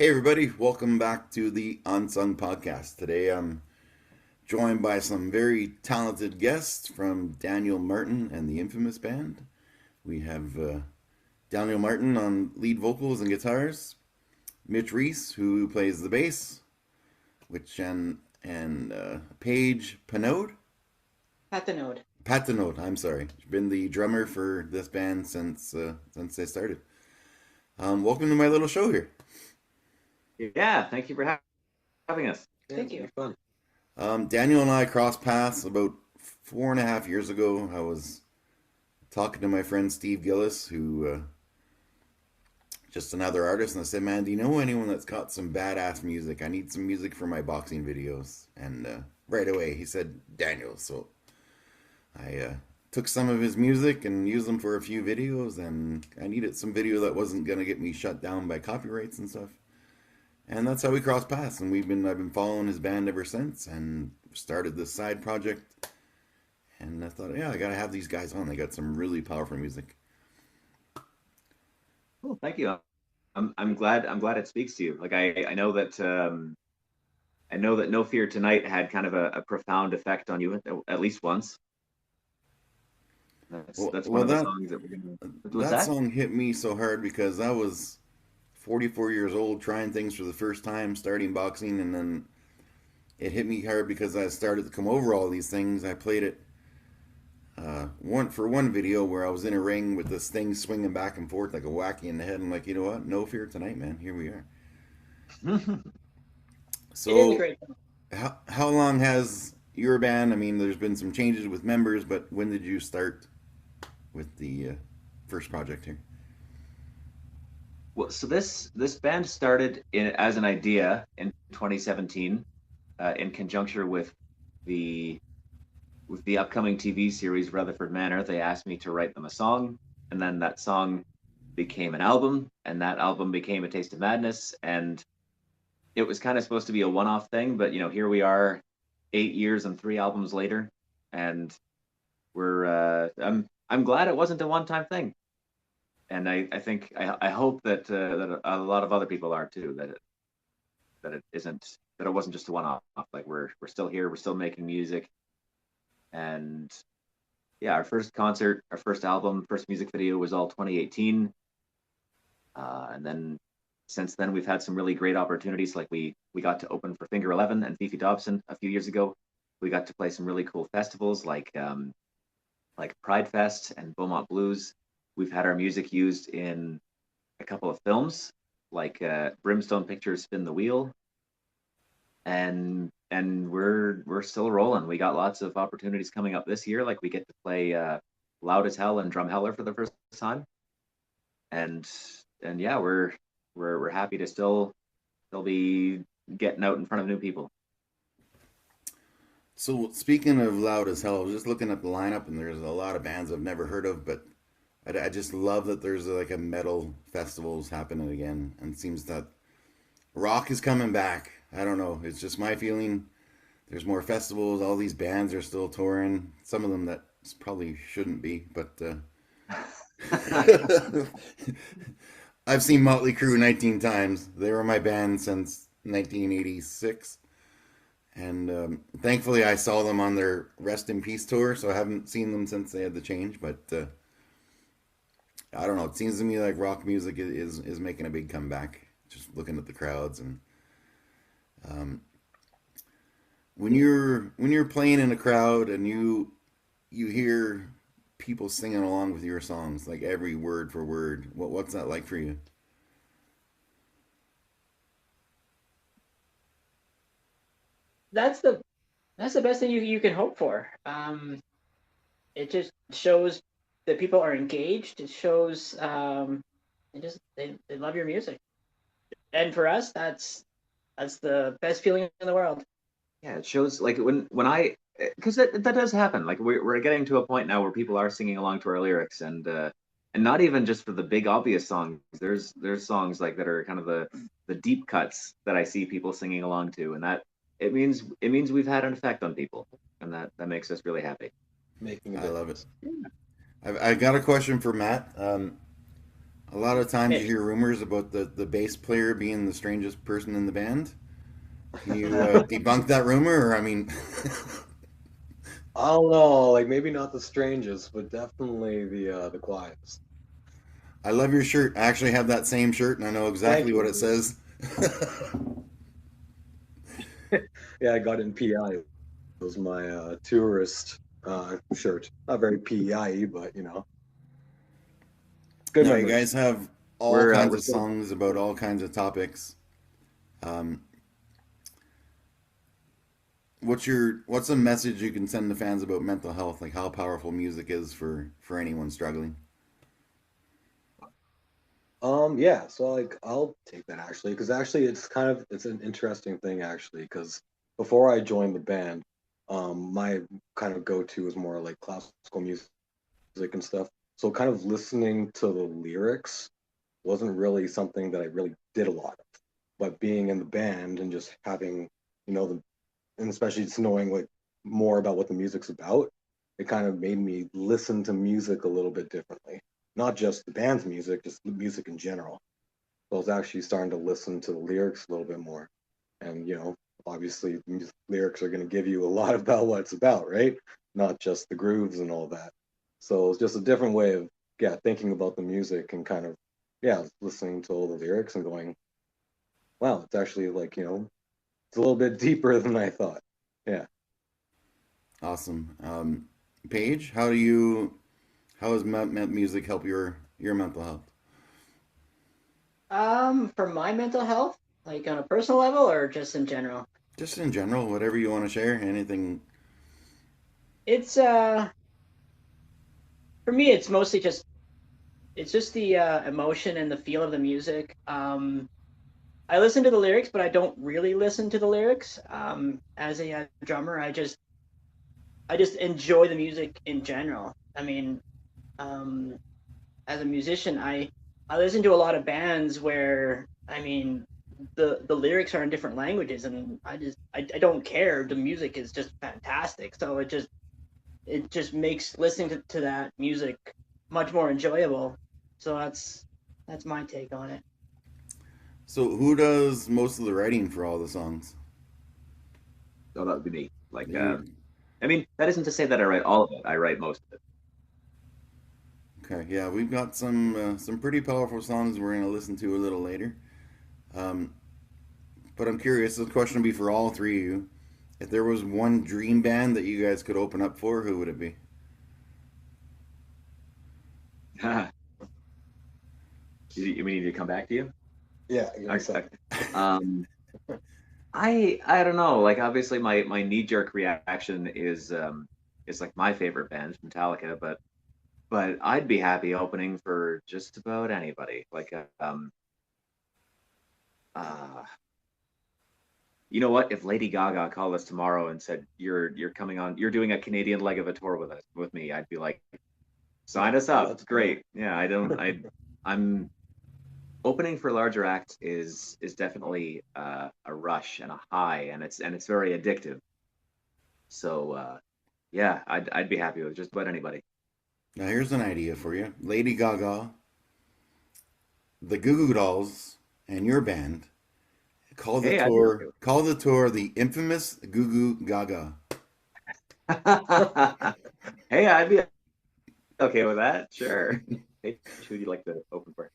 Hey everybody, welcome back to the Unsung Podcast. Today I'm joined by some very talented guests from Daniel Martin and the Infamous Band. We have Daniel Martin on lead vocals and guitars, Mitch Reese who plays the bass, and Paige Panode. Pathinode. Patinode, I'm sorry. Been the drummer for this band since they started. Welcome to my little show here. Yeah, thank you for having us. Thank you. Fun. Daniel and I crossed paths about 4.5 years ago. I was talking to my friend Steve Gillis, who just another artist, and I said, "Man, do you know anyone that's got some badass music? I need some music for my boxing videos." And right away he said Daniel. So I took some of his music and used them for a few videos, and I needed some video that wasn't gonna get me shut down by copyrights and stuff. And that's how we crossed paths, and I've been following his band ever since, and started this side project. And I thought, yeah, I gotta have these guys on. They got some really powerful music. Cool, thank you. I'm glad it speaks to you. Like I know that No Fear Tonight had kind of a profound effect on you at least once. That's one of the songs that we're gonna. That song hit me so hard because I was 44 years old, trying things for the first time, starting boxing, and then it hit me hard because I started to come over all these things. I played it one video where I was in a ring with this thing swinging back and forth like a wacky in the head. I'm like, you know what? No Fear Tonight, man. Here we are. So, how long has your band? I mean, there's been some changes with members, but when did you start with the first project here? Well, so this band started as an idea in 2017, in conjunction with the upcoming TV series Rutherford Manor. They asked me to write them a song, and then that song became an album, and that album became A Taste of Madness. And it was kind of supposed to be a one-off thing, but here we are, 8 years and 3 albums later, and I'm glad it wasn't a one-time thing. And I hope that a lot of other people are too. That it wasn't just a one-off. Like we're still here. We're still making music. And yeah, our first concert, our first album, first music video was all 2018. And then since then we've had some really great opportunities. Like we got to open for Finger 11 and Fifi Dobson a few years ago. We got to play some really cool festivals like Pride Fest and Beaumont Blues. We've had our music used in a couple of films, like Brimstone Pictures' Spin the Wheel, and we're still rolling. We got lots of opportunities coming up this year, like we get to play Loud as Hell and Drumheller for the first time, and yeah, we're happy to still be getting out in front of new people. So speaking of Loud as Hell, I was just looking at the lineup, and there's a lot of bands I've never heard of, but I just love that there's like a metal festivals happening again, and it seems that rock is coming back. I don't know. It's just my feeling. There's more festivals. All these bands are still touring. Some of them that probably shouldn't be, but I've seen Motley Crue 19 times. They were my band since 1986. And thankfully I saw them on their Rest in Peace tour, so I haven't seen them since they had the change, but I don't know. It seems to me like rock music is making a big comeback. Just looking at the crowds, and when you're playing in a crowd and you hear people singing along with your songs, like every word for word, what's that like for you? That's the best thing you can hope for. It just shows that people are engaged. It shows they love your music, and for us, that's the best feeling in the world. Yeah, it shows like because that does happen. Like we're getting to a point now where people are singing along to our lyrics, and not even just for the big obvious songs. There's songs like that are kind of the deep cuts that I see people singing along to, and that it means we've had an effect on people, and that makes us really happy. I love it. I got a question for Matt. A lot of times you It, hear rumors about the bass player being the strangest person in the band. Can you debunk that rumor? Or I mean, I don't know, like maybe not the strangest, but definitely the quietest. I love your shirt. I actually have that same shirt, and I know Thank exactly what it you. says. Yeah, I got in PI. It was my tourist shirt. Not very PI, but good Now, you memories. guys have all We're kinds of still songs about all kinds of topics. Um, what's a message you can send to fans about mental health, like how powerful music is for anyone struggling? Yeah, so like I'll take that actually, because actually it's an interesting thing actually, because before I joined the band, my kind of go-to is more like classical music and stuff. So kind of listening to the lyrics wasn't really something that I really did a lot of. But being in the band and just having, the and especially just knowing like more about what the music's about, it kind of made me listen to music a little bit differently. Not just the band's music, just the music in general. So I was actually starting to listen to the lyrics a little bit more. And, obviously lyrics are going to give you a lot about what it's about, right? Not just the grooves and all that. So it's just a different way of, yeah, thinking about the music and kind of, yeah, listening to all the lyrics and going, wow, it's actually like, it's a little bit deeper than I thought. Yeah. Awesome. Paige, how does music help your mental health? for my mental health, like on a personal level or just in general, Just in general, whatever you want to share, anything. it's for me, it's just the emotion and the feel of the music. I listen to the lyrics, but I don't really listen to the lyrics. As a drummer, I just enjoy the music in general. I mean, um, as a musician, I listen to a lot of bands where I mean the lyrics are in different languages, and I don't care. The music is just fantastic, so it just makes listening to that music much more enjoyable. So that's my take on it. So, who does most of the writing for all the songs? so that would be me. Like, You. I mean, that isn't to say that I write all of it. I write most of it. Okay, yeah, we've got some pretty powerful songs we're gonna listen to a little later. Um, but I'm curious. This question will be for all three of you. If there was one dream band that you guys could open up for, who would it be? You mean to come back to you? Yeah, give me a Okay. second. Um, I don't know. Like, obviously, my knee jerk reaction is like my favorite band, Metallica, but I'd be happy opening for just about anybody. Like, uh, you know what? If Lady Gaga called us tomorrow and said you're coming on, you're doing a Canadian leg of a tour with me, I'd be like, sign us up. Let's go. Great. Yeah, I don't. I'm opening for larger acts is definitely a rush and a high, and it's very addictive. So yeah, I'd be happy with just about anybody. Now, here's an idea for you: Lady Gaga, the Goo Goo Dolls, and your band. Call the Hey, I'd be tour. Call the tour the infamous Goo Goo Gaga. okay. Hey, I'd be okay with that. Sure. Hey, who would you like to open for?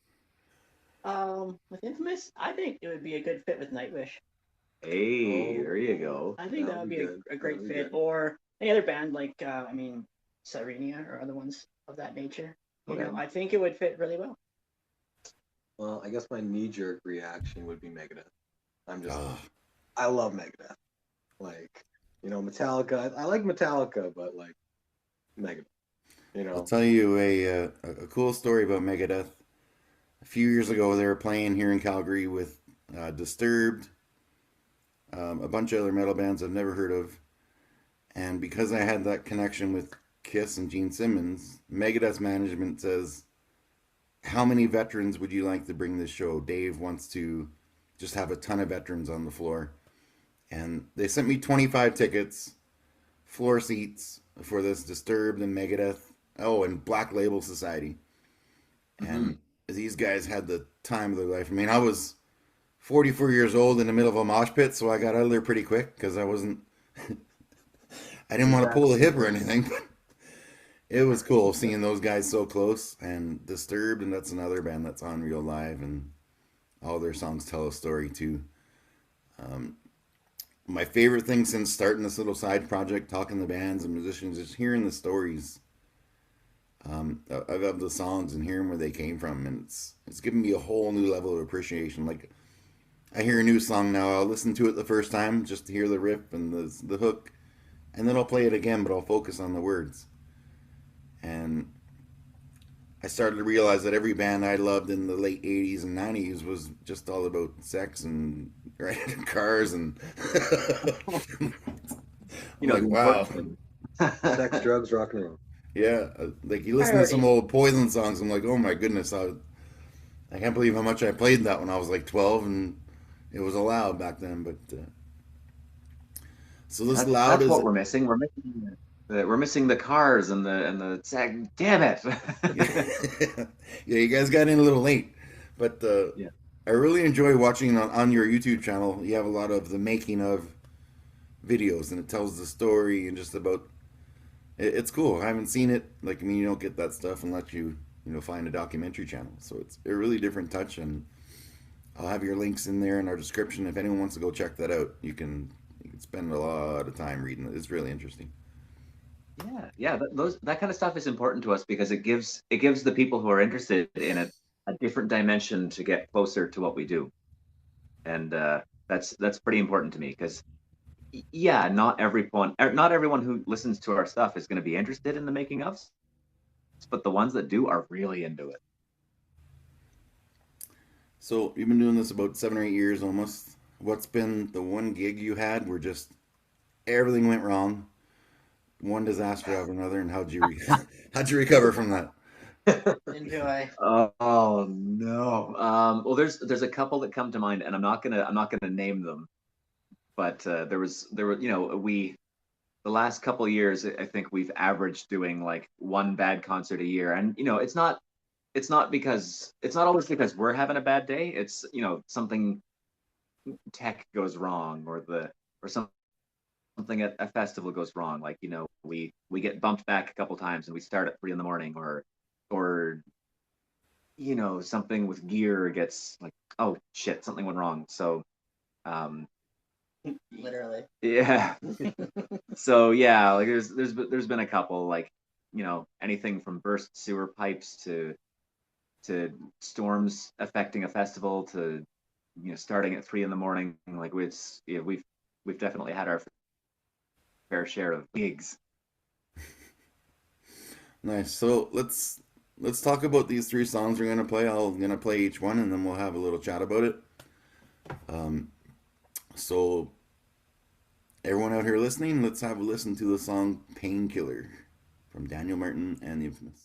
With Infamous, I think it would be a good fit with Nightwish. Hey, Oh, there you go. I think that that'll would be be good. a That'll great be fit, good. or any other band like I mean, Serenia or other ones of that nature. Okay. I think it would fit really well. Well, I guess my knee-jerk reaction would be Megadeth. I'm just, Oh, I love Megadeth. Like, Metallica. I like Metallica, but like Megadeth. You I'll know. tell you a cool story about Megadeth. A few years ago, they were playing here in Calgary with Disturbed, a bunch of other metal bands I've never heard of, and because I had that connection with Kiss and Gene Simmons, Megadeth's management says, "How many veterans would you like to bring this show?" Dave wants to just have a ton of veterans on the floor, and they sent me 25 tickets, floor seats for this Disturbed and Megadeth. Oh, and Black Label Society. Mm-hmm. And these guys had the time of their life. I mean, I was 44 years old in the middle of a mosh pit, so I got out of there pretty quick because I wasn't, I didn't want to pull a hip or anything, but it was cool seeing those guys so close. And Disturbed, and that's another band that's on real live, and all their songs tell a story too. My favorite thing since starting this little side project, talking to bands and musicians, is hearing the stories of the songs and hearing where they came from, and it's given me a whole new level of appreciation. Like, I hear a new song now, I'll listen to it the first time just to hear the riff and the hook, and then I'll play it again, but I'll focus on the words. And I started to realize that every band I loved in the late 80s and 90s was just all about sex and riding cars and like, wow. Sex, drugs, rock and roll. Yeah, like you listen to some old Poison songs, I'm like, oh my goodness, I can't believe how much I played that when I was like 12, and it was allowed back then. But so this loud that's is what we're missing. We're missing the cars and the sex. Damn it! Yeah, you guys got in a little late, but yeah. I really enjoy watching on your YouTube channel. You have a lot of the making of videos, and it tells the story and just about. It's cool. I haven't seen it. Like, I mean, you don't get that stuff unless you find a documentary channel. So it's a really different touch, and I'll have your links in there in our description. If anyone wants to go check that out, you can spend a lot of time reading it. It's really interesting. Yeah. That kind of stuff is important to us because it gives the people who are interested in it a different dimension to get closer to what we do, and that's pretty important to me because. Yeah, not everyone who listens to our stuff is going to be interested in the making ofs, but the ones that do are really into it. So you've been doing this about 7 or 8 years almost. What's been the one gig you had where just everything went wrong, one disaster after another, and how'd you recover from that? Enjoy. Oh no. Well, there's a couple that come to mind, and I'm not gonna name them. But there were the last couple of years, I think we've averaged doing like one bad concert a year, and it's not always because we're having a bad day. It's something tech goes wrong or something at a festival goes wrong. Like we get bumped back a couple times and we start at 3 a.m. or something with gear gets like, oh shit, something went wrong. So. Literally. Yeah. So yeah, like there's been a couple, like anything from burst sewer pipes to storms affecting a festival to starting at 3 a.m. Like we've definitely had our fair share of gigs. Nice. So let's talk about these 3 songs we're gonna play. I'm gonna play each one, and then we'll have a little chat about it. So everyone out here listening, let's have a listen to the song Painkiller from Daniel Martin and the Infamous.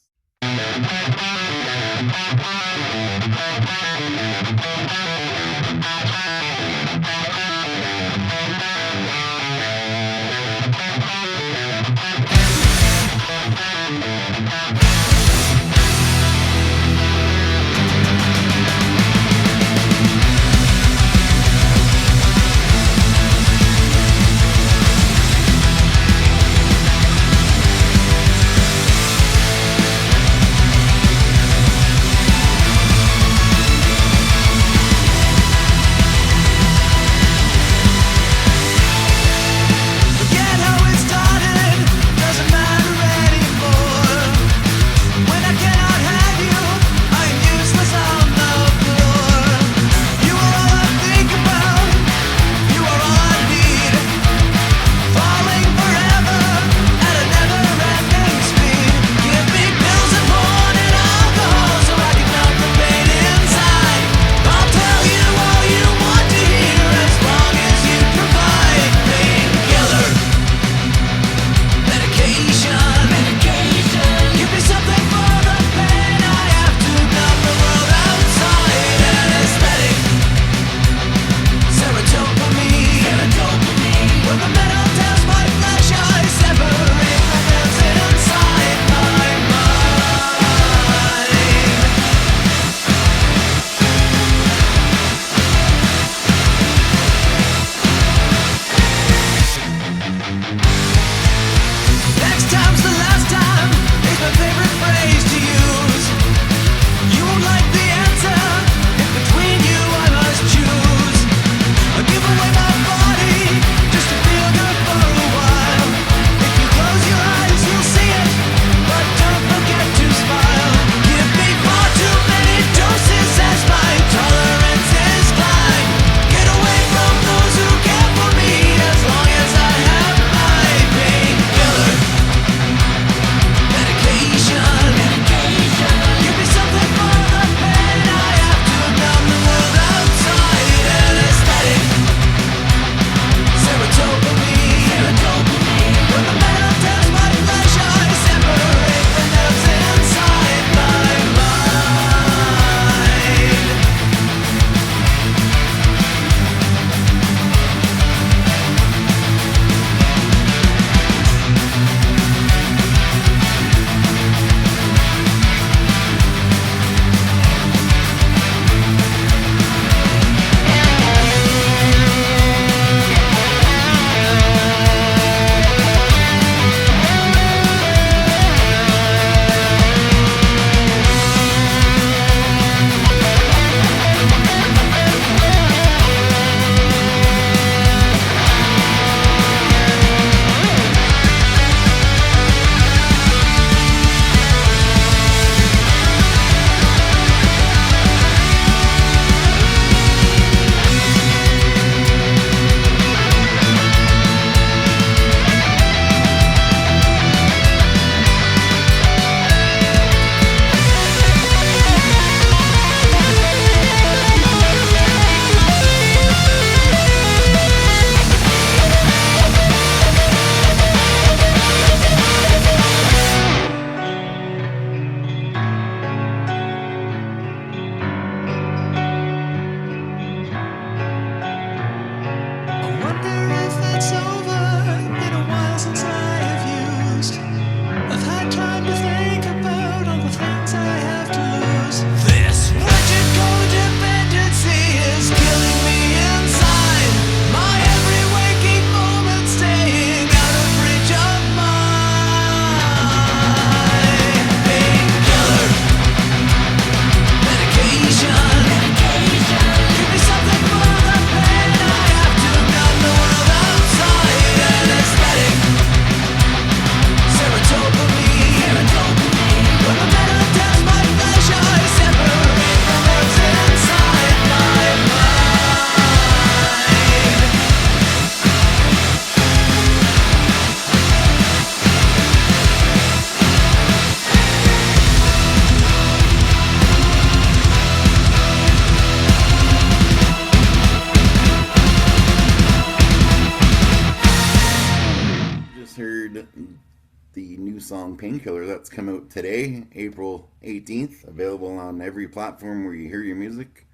song Painkiller that's come out today, April 18th, available on every platform where you hear your music.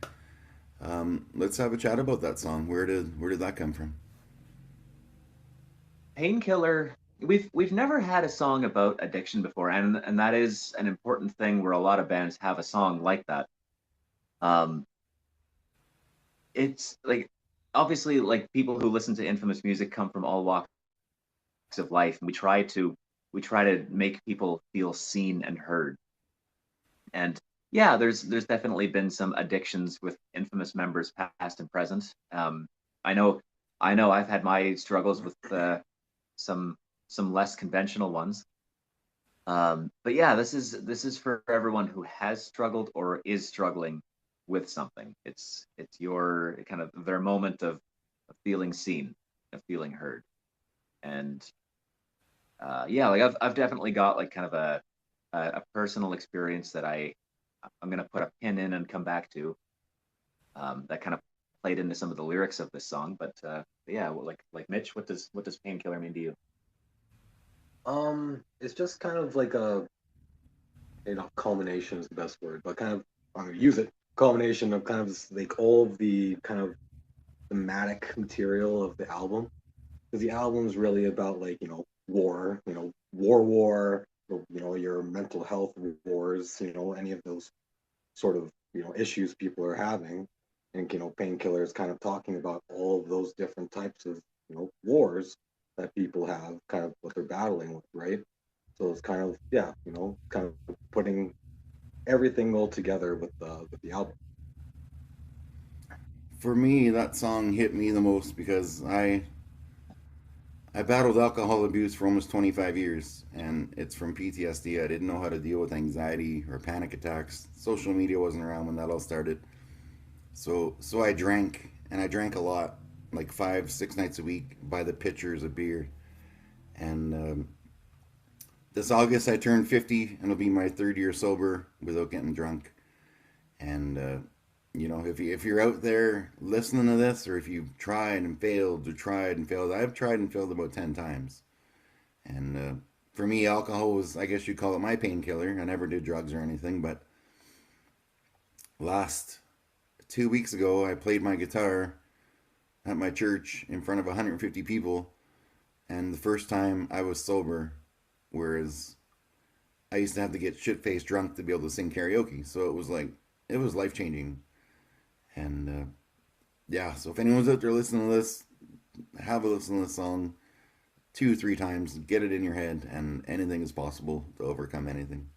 Let's have a chat about that song. Where did that come from? Painkiller. We've never had a song about addiction before, and that is an important thing where a lot of bands have a song like that. It's like, obviously, like, people who listen to Infamous music come from all walks of life, and we try to make people feel seen and heard. And yeah, there's definitely been some addictions with Infamous members, past and present. I know I've had my struggles with some less conventional ones. But yeah, this is for everyone who has struggled or is struggling with something. It's your kind of their moment of feeling seen, of feeling heard. And yeah, like I've definitely got like kind of a personal experience that I'm gonna put a pin in and come back to. That kind of played into some of the lyrics of this song. But yeah, well, like Mitch, what does Painkiller mean to you? It's just kind of like a, culmination is the best word, but kind of, I'm gonna use it, culmination of kind of like all of the kind of thematic material of the album. Because the album's really about like, war, war, your mental health wars, any of those sort of, issues people are having. And, Painkiller is kind of talking about all of those different types of, wars that people have, kind of what they're battling with, right? So it's kind of, yeah, kind of putting everything all together with the album. For me, that song hit me the most because I battled alcohol abuse for almost 25 years, and it's from PTSD. I didn't know how to deal with anxiety or panic attacks. Social media wasn't around when that all started. So I drank, and I drank a lot, like 5-6 nights a week, by the pitchers of beer. And this August I turned 50, and it'll be my third year sober without getting drunk. And if you're out there listening to this, or if you've tried and failed, I've tried and failed about 10 times. And for me, alcohol was, I guess you'd call it, my painkiller. I never did drugs or anything, but last 2 weeks ago, I played my guitar at my church in front of 150 people, and the first time I was sober, whereas I used to have to get shit-faced drunk to be able to sing karaoke. So it was life-changing. And yeah, so if anyone's out there listening to this, have a listen to this song 2-3 times, get it in your head, and anything is possible to overcome anything.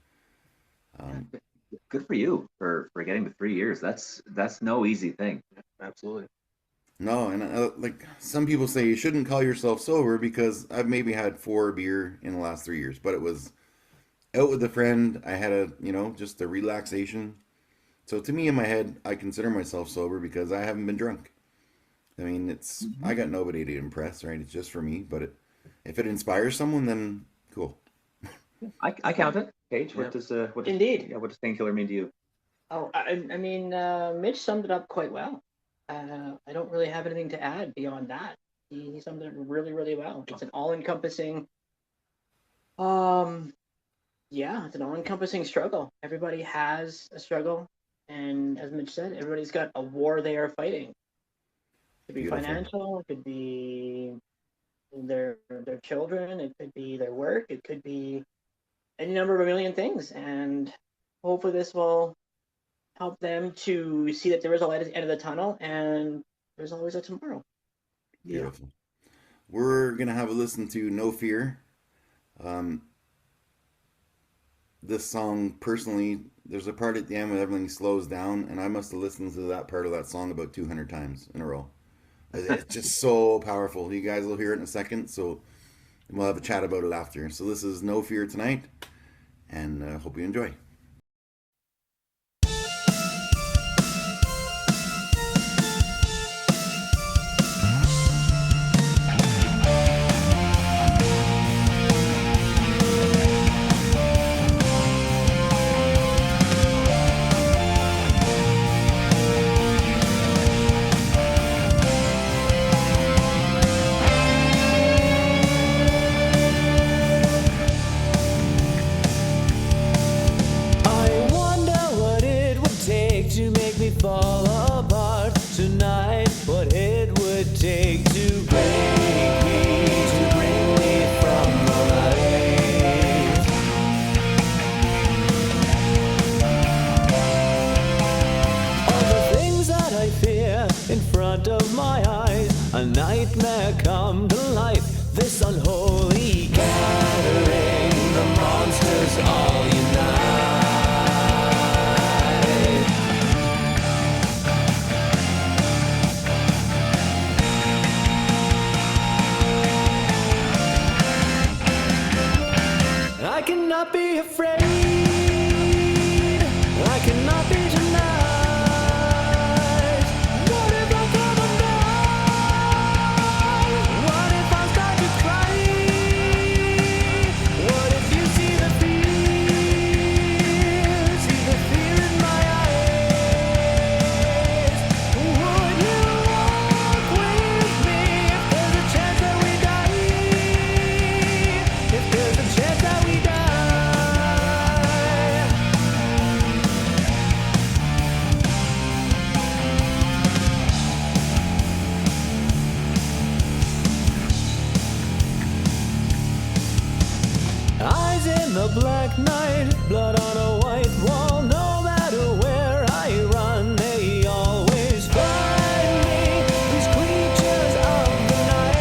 Good for you for getting to 3 years. That's no easy thing. Absolutely. No, and like some people say, you shouldn't call yourself sober, because I've maybe had 4 beer in the last 3 years, but it was out with a friend. I had just a relaxation. So to me, in my head, I consider myself sober because I haven't been drunk. I mean, I got nobody to impress, right? It's just for me. But if it inspires someone, then cool. I count it. Paige, Yeah. what does Indeed. what does Painkiller mean to you? Oh, I mean, Mitch summed it up quite well. I don't really have anything to add beyond that. He summed it up really, really well. It's an all-encompassing, it's an all-encompassing struggle. Everybody has a struggle, and as Mitch said, everybody's got a war they are fighting. It could be Beautiful. financial, it could be their children, it could be their work, it could be any number of a million things, and hopefully this will help them to see that there is a light at the end of the tunnel, and there's always a tomorrow. Beautiful. We're gonna have a listen to No Fear. This song, personally, there's a part at the end where everything slows down, and I must have listened to that part of that song about 200 times in a row. It's just so powerful. You guys will hear it in a second, so we'll have a chat about it after. So this is No Fear tonight, and hope you enjoy. nightmare come to life. This unholy gathering, the monsters all unite. I cannot be afraid. I cannot be tonight. What if I come undone? What if I start to cry? What if you see the fear in my eyes? Would you walk with me if there's a chance that we die? If there's a chance that we die. Eyes in the black night, blood on a white wall. No matter where I run, they always find me. These creatures of the night.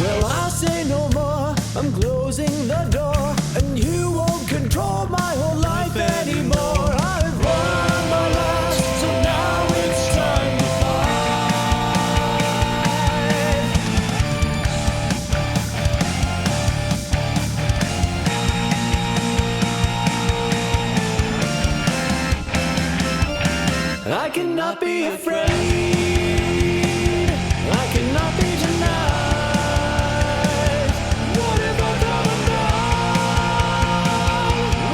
Well, I'll say no more. I'm closing the door, and you won't control my whole life anymore. I've run my last, so now it's time to I cannot be afraid. I cannot be tonight. What if I come undone?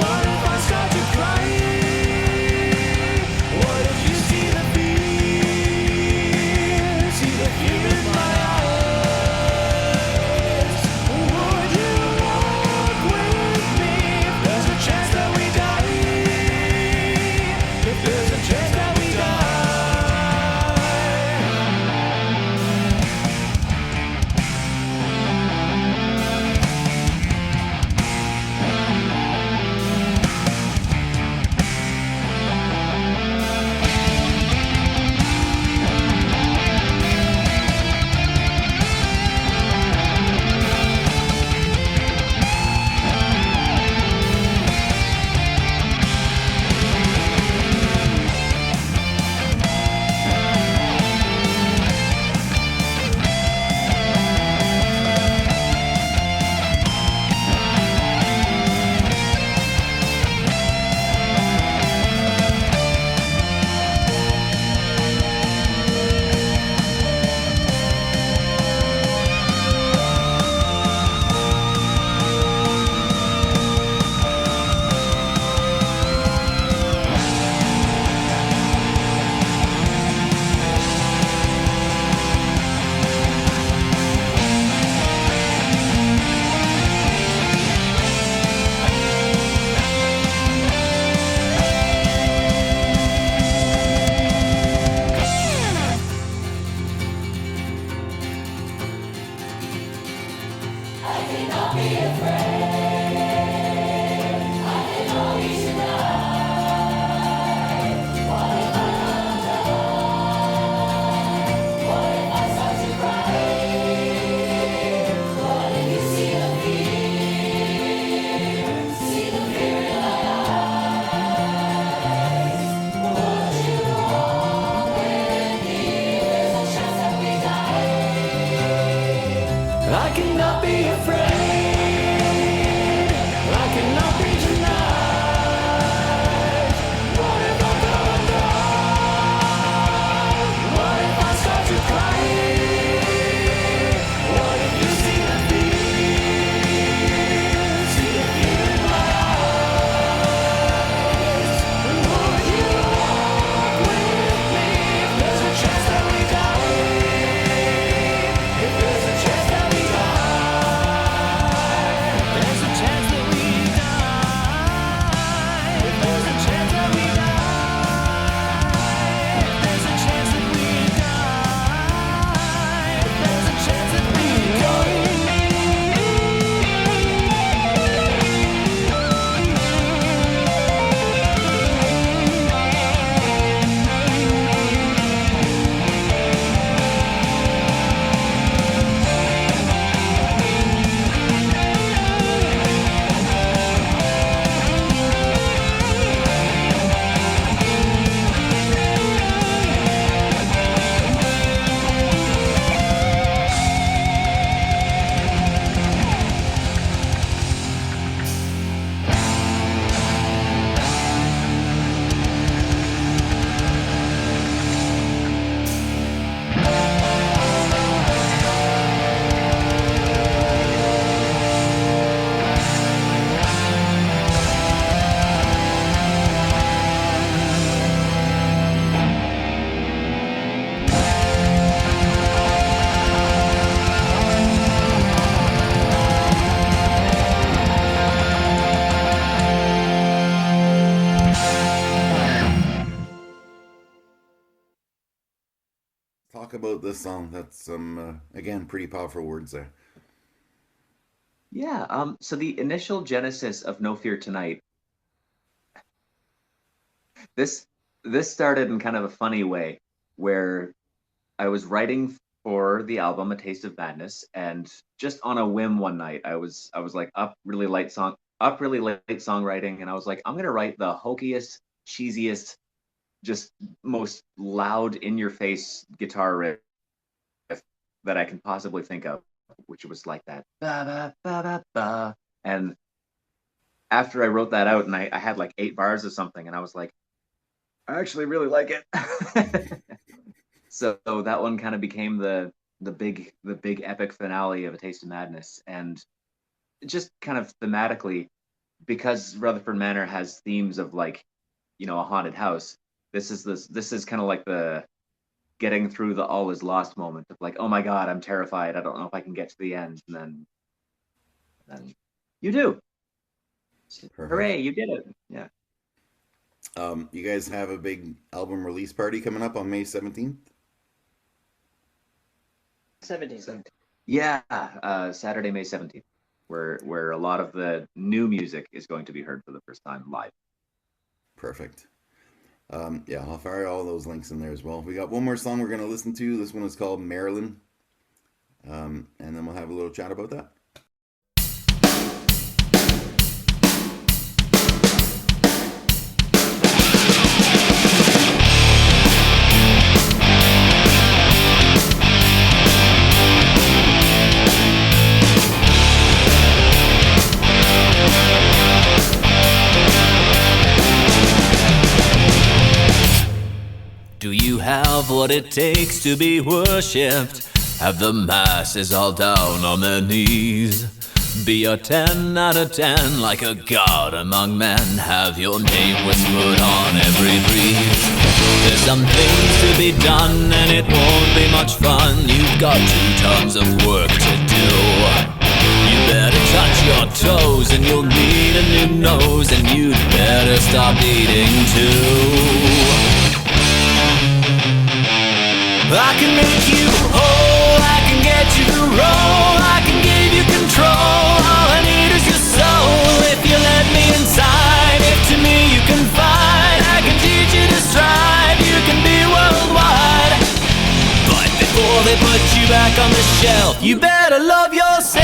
What if I start to cry? What if you see the fear in my eyes? Would you walk with me if there's a chance that we die? If there's a chance that we die. talk about this song. That's some again pretty powerful words there. Yeah. So the initial genesis of No Fear Tonight. This started in kind of a funny way, where I was writing for the album A Taste of Madness, and just on a whim one night, I was like up really late songwriting, and I was like, I'm gonna write the hokiest, cheesiest, just most loud in your face guitar riff that I can possibly think of, which was like that ba ba ba ba ba. And after I wrote that out, and I had like 8 bars or something, and I was like, I actually really like it. So that one kind of became the big epic finale of A Taste of Madness. And just kind of thematically, because Rutherford Manor has themes of like, you know, a haunted house, this is kind of like the getting through the all is lost moment of like, oh my God, I'm terrified, I don't know if I can get to the end. And then you do. Perfect. Hooray, you did it. Yeah. You guys have a big album release party coming up on May 17th? 17. Yeah, Saturday, May 17th, where a lot of the new music is going to be heard for the first time live. Perfect. Yeah, I'll fire all those links in there as well. We got one more song we're going to listen to. This one is called Marilyn. And then we'll have a little chat about that. Do you have what it takes to be worshipped? Have the masses all down on their knees? Be a 10 out of 10 like a god among men. Have your name whispered on every breeze. There's some things to be done and it won't be much fun. You've got 2 tons of work to do. You better touch your toes and you'll need a new nose. And you'd better stop eating too. I can make you whole, I can get you to roll, I can give you control, all I need is your soul. If you let me inside, if to me you confide, I can teach you to strive, you can be worldwide. But before they put you back on the shelf, you better love yourself.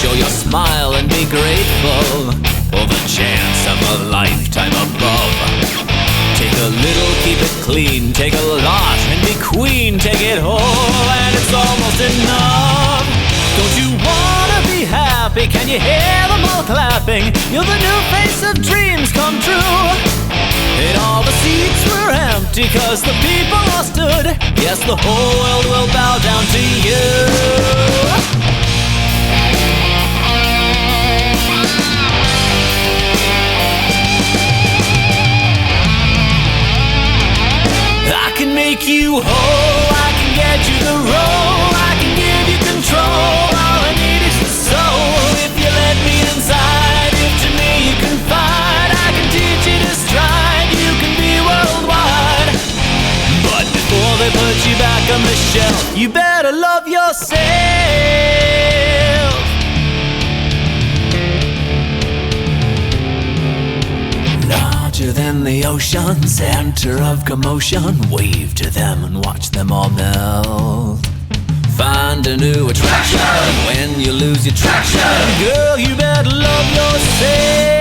Show your smile and be grateful for the chance of a lifetime above. Take a little, keep it clean. Take a lot and be queen. Take it whole and it's almost enough. Don't you wanna be happy? Can you hear them all clapping? You're the new face of dreams come true. And all the seats were empty cause the people all stood. Yes, the whole world will bow down to you. I can make you whole, I can get you the role, I can give you control, all I need is the soul. If you let me inside, if to me you confide, I can teach you to strive, you can be worldwide. But before they put you back on the shelf, you better love yourself. Larger than the ocean, center of commotion. Wave to them and watch them all melt. Find a new attraction when you lose your traction. Girl, you better love yourself.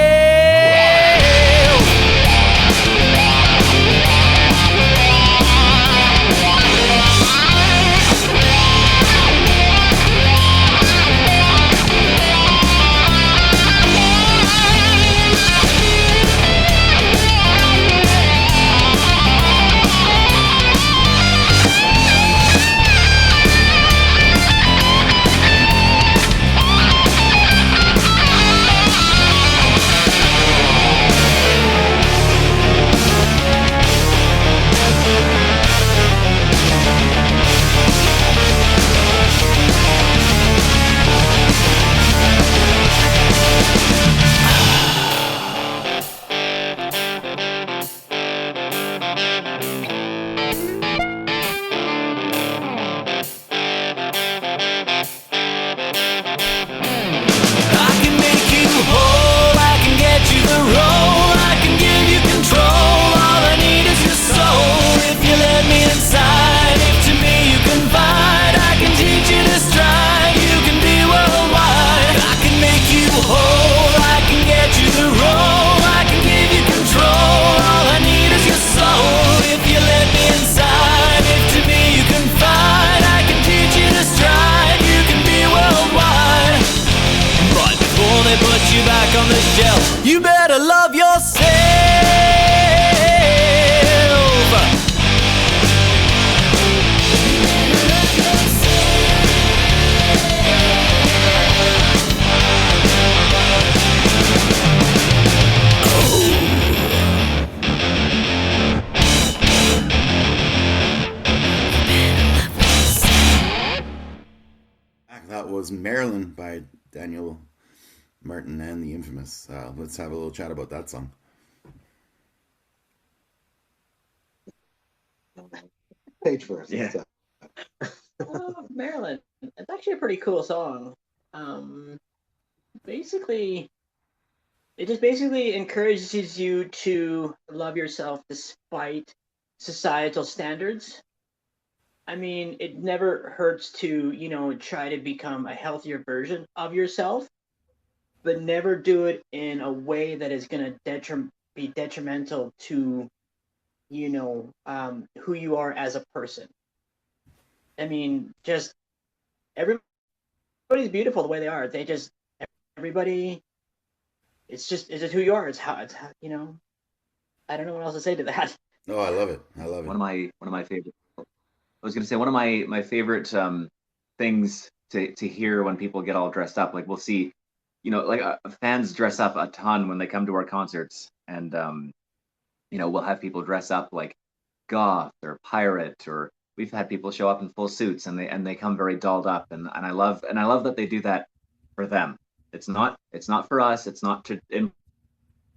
love yourself. That was Marilyn by Daniel Martin and the Infamous. Let's have a little chat about that song. Page first. Yeah. Marilyn, it's actually a pretty cool song. Basically, it just basically encourages you to love yourself despite societal standards. I mean, it never hurts to, try to become a healthier version of yourself, but never do it in a way that is going to be detrimental to, who you are as a person. I mean, just everybody's beautiful the way they are. Everybody, it's just who you are. It's how, I don't know what else to say to that. Oh, I love it. One of my favorite. I was going to say one of my favorite things to hear when people get all dressed up. Like we'll see, fans dress up a ton when they come to our concerts, and we'll have people dress up like goth or pirate, or we've had people show up in full suits and they come very dolled up, and I love that they do that for them. It's not for us. It's not to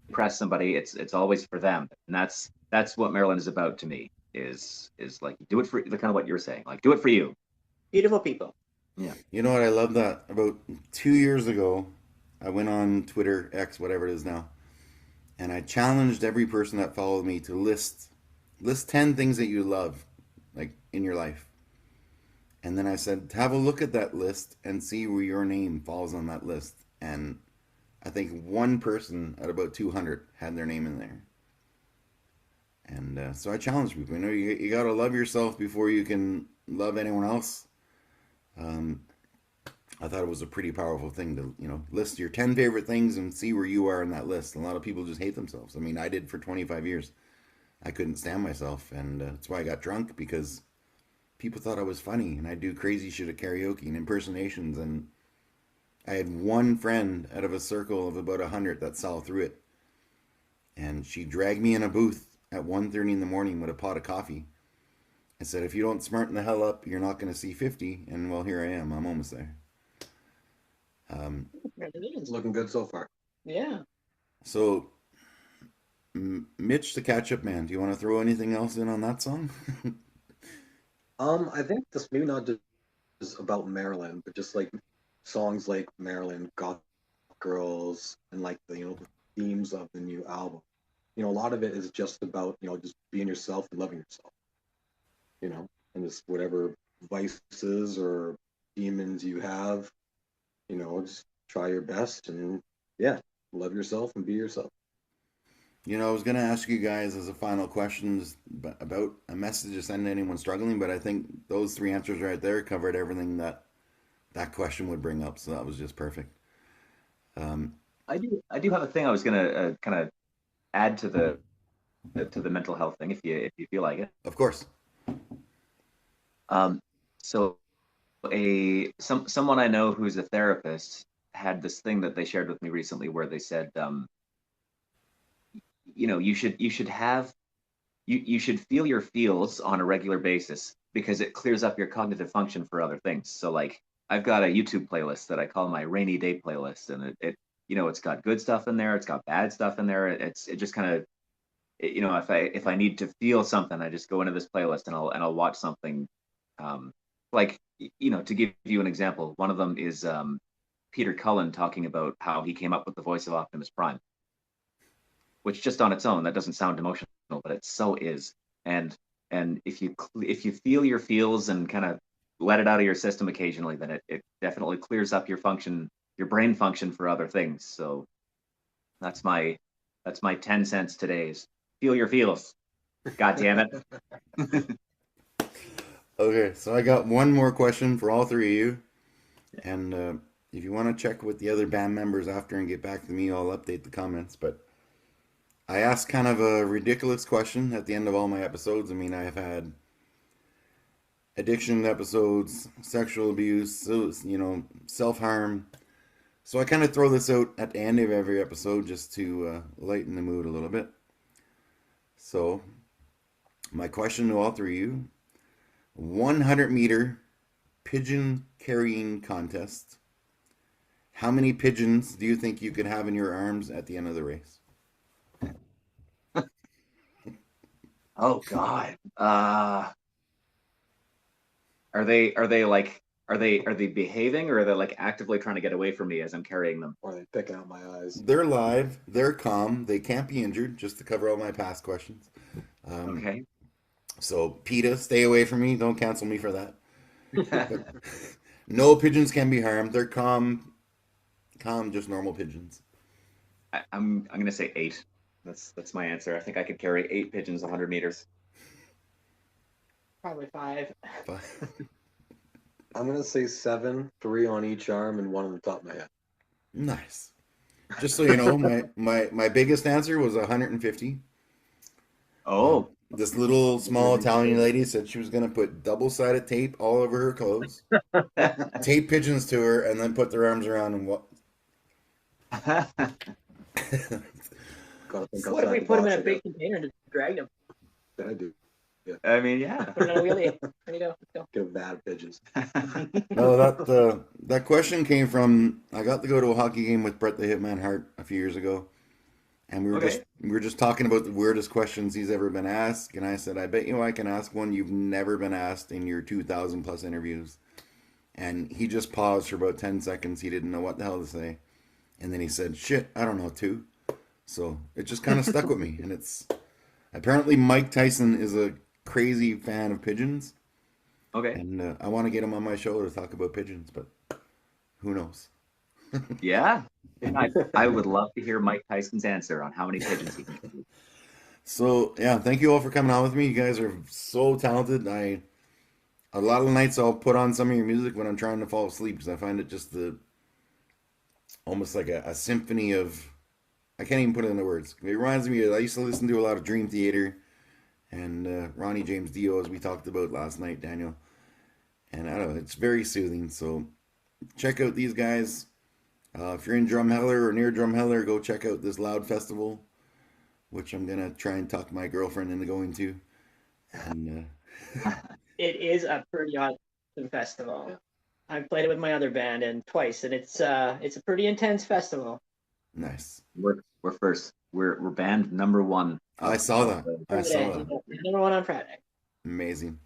impress somebody. It's always for them, and that's what Marilyn is about to me. Is like do it for the kind of what you're saying, like do it for you. Beautiful people. Yeah. You know what? I love that. About 2 years ago, I went on Twitter, X, whatever it is now, and I challenged every person that followed me to list 10 things that you love, like in your life. And then I said, have a look at that list and see where your name falls on that list. And I think one person out of about 200 had their name in there. And so I challenge people. You got to love yourself before you can love anyone else. I thought it was a pretty powerful thing to, list your 10 favorite things and see where you are in that list. A lot of people just hate themselves. I mean, I did for 25 years. I couldn't stand myself, and that's why I got drunk, because people thought I was funny, and I'd do crazy shit at karaoke and impersonations, and I had one friend out of a circle of about 100 that saw through it. And she dragged me in a booth at 1:30 in the morning with a pot of coffee and said, if you don't smarten the hell up, you're not going to see 50. And well, here I am. I'm almost there. It's looking good so far. Yeah. So, Mitch, the Catch-Up Man, do you want to throw anything else in on that song? I think this maybe not just about Marilyn, but just like songs like Marilyn, Goth Girls, and like the themes of the new album. A lot of it is just about, just being yourself and loving yourself, and just whatever vices or demons you have, just try your best and, love yourself and be yourself. I was going to ask you guys as a final question about a message to send to anyone struggling, but I think those 3 answers right there covered everything that question would bring up, so that was just perfect. I do have a thing I was going to kind of add to the mental health thing if you feel like it. Of course. So someone I know who's a therapist had this thing that they shared with me recently where they said you should feel your feels on a regular basis because it clears up your cognitive function for other things. So like I've got a YouTube playlist that I call my rainy day playlist, and it's got good stuff in there, it's got bad stuff in there. It just kind of, if I need to feel something, I just go into this playlist and I'll watch something. To give you an example, one of them is Peter Cullen talking about how he came up with the voice of Optimus Prime, which just on its own, that doesn't sound emotional, but it so is. And if you feel your feels and kind of let it out of your system occasionally, then it definitely clears up your brain function for other things. So that's my 10 cents today is feel your feels. God damn it. Okay, so I got one more question for all 3 of you. And if you want to check with the other band members after and get back to me, I'll update the comments. But I ask kind of a ridiculous question at the end of all my episodes. I mean, I've had addiction episodes, sexual abuse, so, self-harm. So I kind of throw this out at the end of every episode just to lighten the mood a little bit. So my question to all three of you, 100-meter pigeon carrying contest. How many pigeons do you think you could have in your arms at the end of the race? Oh God. Are they behaving, or are they like actively trying to get away from me as I'm carrying them? Or are they picking out my eyes? They're live. They're calm. They can't be injured, just to cover all my past questions. Okay. So, PETA, stay away from me. Don't cancel me for that. But no pigeons can be harmed. They're calm, just normal pigeons. I'm gonna say 8. That's my answer. I think I could carry 8 pigeons 100 meters. Probably 5. But I'm gonna say 7, 3 on each arm and 1 on the top of my head. nice. Just so you know, my biggest answer was 150. Oh, This little small Italian lady said she was going to put double-sided tape all over her clothes, tape pigeons to her, and then put their arms around and what? Gotta think What if we outside the put them in box, a I big guess. container and just drag them? That I do. I mean, yeah. Put it on a wheelie. Ready to go. Let's go. Get a vat of pigeons. No, that question came from, I got to go to a hockey game with Bret the Hitman Hart a few years ago, and we were just talking about the weirdest questions he's ever been asked, and I said, I bet you I can ask one you've never been asked in your 2,000 plus interviews. And he just paused for about 10 seconds. He didn't know what the hell to say. And then he said, shit, I don't know too. So it just kind of stuck with me. And it's apparently Mike Tyson is a crazy fan of pigeons. Okay. And I want to get him on my show to talk about pigeons, but who knows? Yeah. I would love to hear Mike Tyson's answer on how many pigeons he can carry. So yeah, thank you all for coming on with me. You guys are so talented. A lot of nights I'll put on some of your music when I'm trying to fall asleep because I find it just almost like a symphony of, I can't even put it into words. It reminds me of, I used to listen to a lot of Dream Theater and Ronnie James Dio, as we talked about last night, Daniel. And I don't know, it's very soothing. So check out these guys. If you're in Drumheller or near Drumheller, go check out this Loud Festival, which I'm going to try and talk my girlfriend into going to. And It is a pretty awesome festival. I've played it with my other band and twice, and it's a pretty intense festival. nice. We're first. We're band number 1. I saw that. I saw Friday. that. Number 1 on Friday. Amazing.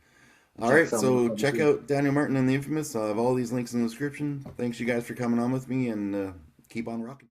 All right, so check out Daniel Martin and the Infamous. I'll have all these links in the description. Thanks you guys for coming on with me, and keep on rocking.